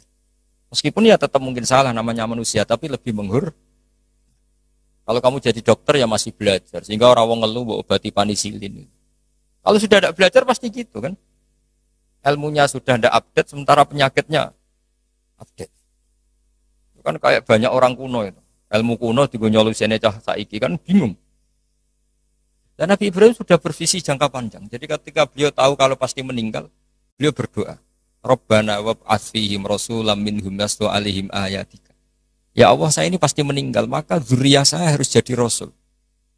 Meskipun ya tetap mungkin salah namanya manusia, tapi lebih Kalau kamu jadi dokter ya masih belajar. Sehingga orang wong ngeluh mbok obati penisilin. Kalau sudah tidak belajar pasti gitu kan. Ilmunya sudah tidak update sementara penyakitnya update. Itu kan kayak banyak orang kuno itu. Ilmu kuno digonyolusiane cah saiki kan bingung. Dan Nabi Ibrahim sudah bervisi jangka panjang. Jadi ketika beliau tahu kalau pasti meninggal, beliau berdoa. Rabbana wab'ats fihim rasulam minhum yatlu 'alaihim ayatika. Ya Allah, saya ini pasti meninggal, maka zuriyah saya harus jadi rasul.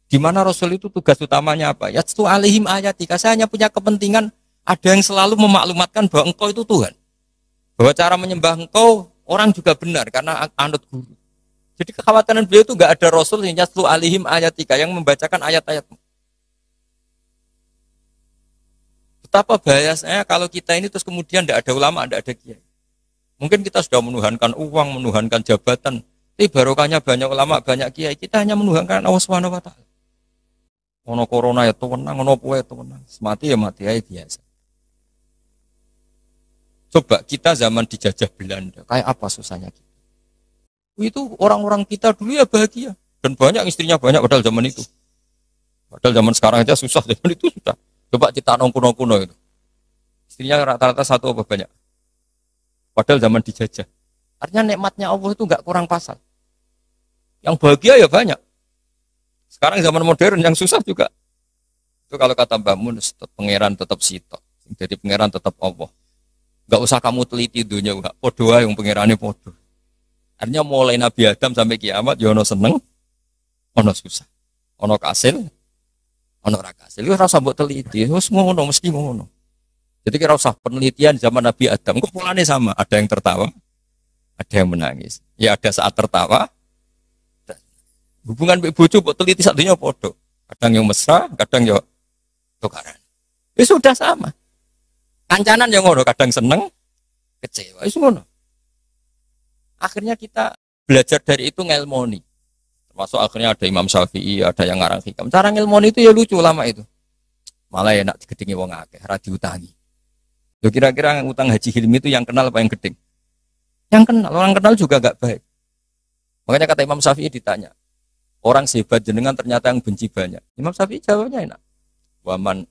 Di mana rasul itu tugas utamanya apa? Yatlu 'alaihim ayatika. Saya hanya punya kepentingan ada yang selalu memaklumatkan bahwa engkau itu Tuhan. Bahwa cara menyembah engkau orang juga benar karena anut guru. Jadi kekhawatiran beliau itu enggak ada rasul yang yatlu 'alaihim ayatika yang membacakan ayat-ayatmu. Betapa bahayanya kalau kita ini terus kemudian tidak ada ulama, tidak ada kiai. Mungkin kita sudah menuhankan uang, menuhankan jabatan. Tapi barokahnya banyak ulama, banyak kiai. Kita hanya menuhankan Allah Subhanahu wa taala. Ono corona ya tenang, ono poe tenang. Mati ya mati aja biasa. Coba kita zaman dijajah Belanda, kayak apa susahnya kita? Itu orang-orang kita dulu ya bahagia. Dan banyak istrinya banyak padahal zaman itu. Padahal zaman sekarang aja susah, zaman itu sudah. Coba kita kuno-kuno itu. Istrinya rata-rata satu apa banyak. Padahal zaman dijajah. Artinya nikmatnya Allah itu enggak kurang pasal. Yang bahagia ya banyak. Sekarang zaman modern yang susah juga. Itu kalau kata Mbah Mun, pangeran tetap sitok. Jadi pangeran tetap Allah. Enggak usah kamu teliti dunia enggak. Podo yang pangerane podo. Artinya mulai Nabi Adam sampai kiamat ya ono seneng, ono susah. Ono kasil, ono ra kasil. Wis ora usah mbok teliti, wis ngono mesti ngono. Jadi kira usah penelitian zaman Nabi Adam, kok polanya sama, ada yang tertawa, ada yang menangis. Ya ada saat tertawa. Hubungan mbek bojo mbok teliti sak dunya padha. Kadang yang mesra, kadang ya tukaran. Ya sudah sama. Kancanan yang ngono, kadang seneng, kecewa, itu ngono. Akhirnya kita belajar dari itu ngelmoni. Termasuk akhirnya ada Imam Syafi'i, ada yang ngarang hikam. Cara ngelmoni itu ya lucu lama itu. Malah enak digedingi wong akeh, ora diutangi. Yo kira-kira utang Haji Hilmi itu yang kenal apa yang gedeng? Yang kenal, orang kenal juga gak baik. Makanya kata Imam Syafi'i ditanya, orang sehebat jenengan ternyata yang benci banyak. Imam Syafi'i jawabnya enak. Waman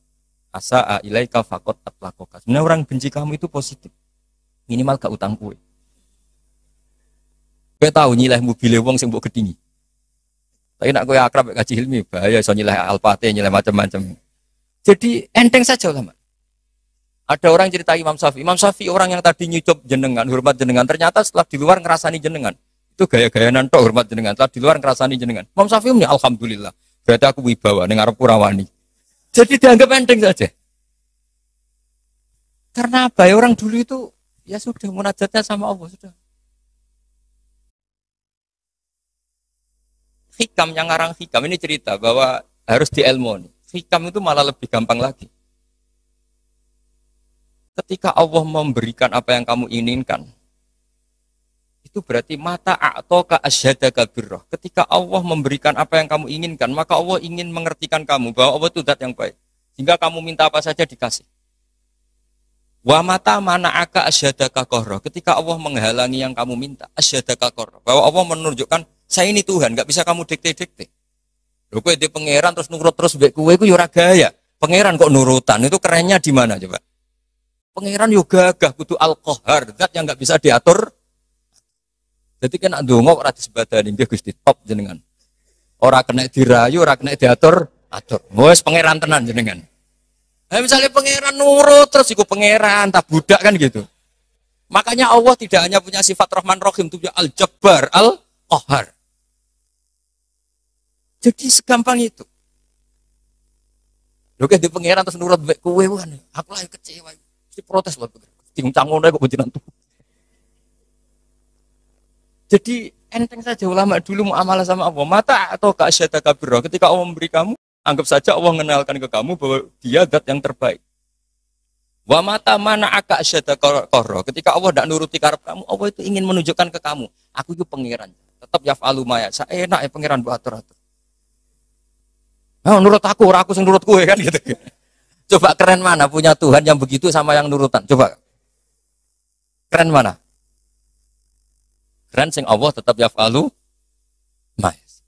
asa'a ilaika faqad atlaqaka. Sebenarnya orang benci kamu itu positif. Minimal gak utang kue. Kowe tahu nyileh mobil wong sing mbok gedhingi. Tapi nak kowe akrab Haji Hilmi bahaya iso nyileh Alphate, nyileh macam-macam. Jadi enteng saja ulama. Ada orang cerita Imam Syafi'i. Imam Syafi'i orang yang tadi nyucup jenengan, hormat jenengan, ternyata setelah di luar ngerasani jenengan. Itu gaya-gayaan tok hormat jenengan, setelah di luar ngerasani jenengan. Imam Syafi'i ini alhamdulillah. Berarti aku wibawa ning arep kurawani. Jadi dianggap enteng saja. Karena apa? Ya orang dulu itu ya sudah munajatnya sama Allah sudah. Hikam yang ngarang hikam ini cerita bahwa harus dielmoni. Hikam itu malah lebih gampang lagi. Ketika Allah memberikan apa yang kamu inginkan, itu berarti mata a'toka asyhadaka birrah. Ketika Allah memberikan apa yang kamu inginkan, maka Allah ingin mengertikan kamu bahwa Allah itu zat yang baik. Sehingga kamu minta apa saja dikasih. Wa mata mana'aka asyhadaka qarra. Ketika Allah menghalangi yang kamu minta, asyhadaka qarra. Bahwa Allah menunjukkan, saya ini Tuhan, enggak bisa kamu dikte-dikte. Lho kowe di pangeran terus nurut terus mbek kowe iku ya ora gaya. Pangeran kok nurutan, itu kerennya di mana coba? Pangeran yo gagah kudu al-qahar, zat yang enggak bisa diatur. Jadi kan ndonga ora disebadani nggih Gusti top jenengan. Ora kena dirayu, ora kena diatur, atur. Wes pangeran tenan jenengan. Misalnya pangeran nurut terus iku pangeran tak budak kan gitu. Makanya Allah tidak hanya punya sifat Rahman Rahim, itu al-Jabbar, al-Qahar. Jadi segampang itu. Lho di pangeran terus nurut mbek kowe aku lagi kecewa. Protes loh, tinggal ngono kok bojonan tuh. Jadi enteng saja ulama dulu muamalah sama Allah. Mata atau ka'asyadaka birrah. Ketika Allah memberi kamu, anggap saja Allah mengenalkan ke kamu bahwa dia zat yang terbaik. Wa mata mana aka asyadaka qarra. Ketika Allah tidak nuruti karep kamu, Allah itu ingin menunjukkan ke kamu, aku itu pangeran. Tetap yaf'alu ma yasha. Enak ya pangeran buat atur-atur. Nah, nurut aku, ora aku sing nurut kowe kan gitu. Coba keren mana punya Tuhan yang begitu sama yang nurutan? Coba. Keren mana? Keren sing Allah tetap yaf'alu ma yasha.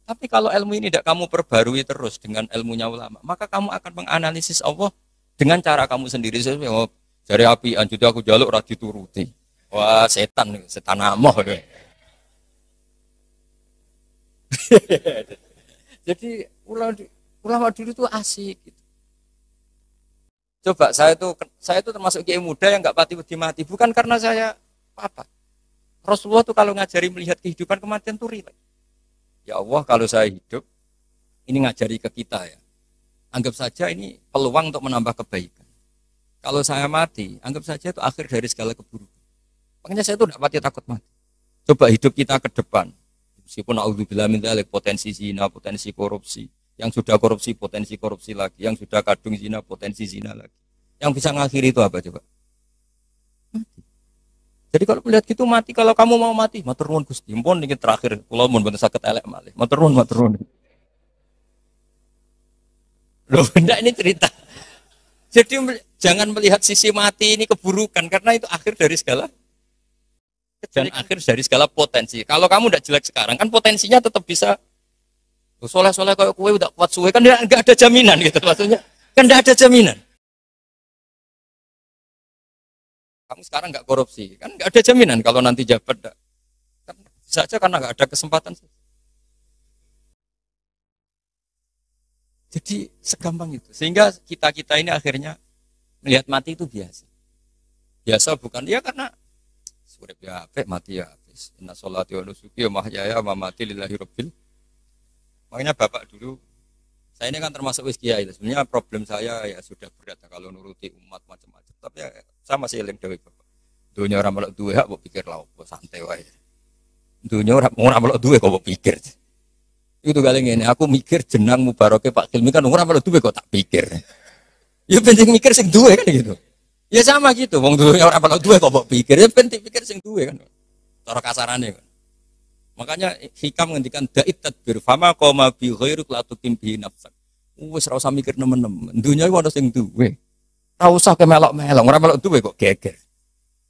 Tapi kalau ilmu ini tidak kamu perbarui terus dengan ilmunya ulama, maka kamu akan menganalisis Allah dengan cara kamu sendiri. Oh, jari api anjut aku jaluk ora dituruti. Wah, setan amoh. Jadi ulama dulu itu asik gitu. Coba saya itu termasuk kiai muda yang enggak mati bukan karena saya apa. Rasulullah tuh kalau ngajari melihat kehidupan kematian tuh rileks. Ya Allah, kalau saya hidup, ini ngajari ke kita ya. Anggap saja ini peluang untuk menambah kebaikan. Kalau saya mati, anggap saja itu akhir dari segala keburukan. Makanya saya itu tidak pati takut mati. Coba hidup kita ke depan. Meskipun na'udzubillah min dzalik, potensi zina, potensi korupsi. Yang sudah korupsi, potensi korupsi lagi. Yang sudah kadung zina, potensi zina lagi. Yang bisa ngakhiri itu apa coba? Mati. Jadi kalau melihat gitu mati, kalau kamu mau mati, matur nuwun Gusti. Mumpun niki terakhir kula mun mboten saged elek malih. Matur nuwun. Loh, enggak ini cerita. Jadi jangan melihat sisi mati ini keburukan karena itu akhir dari segala dan akhir dari segala potensi. Kalau kamu tidak jelek sekarang kan potensinya tetap bisa soleh-soleh kayak kue udah kuat suwe kan enggak ada jaminan gitu maksudnya. Kan enggak ada jaminan. Kamu sekarang nggak korupsi, kan nggak ada jaminan kalau nanti jabat, kan bisa aja karena nggak ada kesempatan. Jadi segampang itu, sehingga kita ini akhirnya melihat mati itu biasa. Biasa bukan ya karena surip ya apik mati ya habis. Inna sholati wa nusuki wa mahyaya wa mamati lillahi rabbil. Makanya bapak dulu, saya ini kan termasuk wis kiai. Sebenarnya problem saya ya sudah berat kalau nuruti umat macam-macam. Tapi ya, saya masih eling dewe bapak. Dunia orang melok duwe kok pikir lah apa santai wae. Dunia orang melok duwe kok pikir. Itu kali ngene, aku mikir jenang mubaroke Pak Hilmi kan ora melok duwe kok tak pikir. Ya penting mikir sing duwe kan gitu. Ya sama gitu, wong duwe ora melok duwe kok pikir, ya penting pikir sing duwe kan. cara kasarane. Makanya hikam ngendikan da'it tadbir fama qoma bi ghairu la tuqim bi nafsak. Wis ora usah mikir nemen-nemen. Dunya iku ana sing duwe. Ora usah kemelok-melok, ora melok duwe kok geger.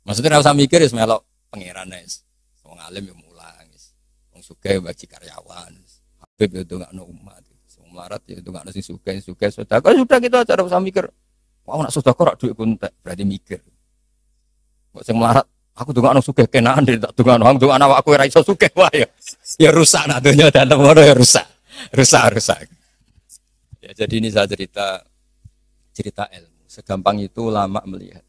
Maksudnya ora usah mikir wis melok pangeran wis. Wong alim yo mulang wis. Wong sugih bagi karyawan. Habib yo ndongakno umat. Wong melarat yo ndongakno sing sugih sedekah sudah gitu aja ora usah mikir. Wah nak sedekah rak duit kuntek, berarti mikir. Kok sing melarat aku ndongakno sugih kenaan tak ndongakno awakku ora iso sugih wae ya. Ya rusak nak donya dan ngono ya rusak. Rusak. Ya jadi ini saya cerita ilmu. Segampang itu ulama melihat.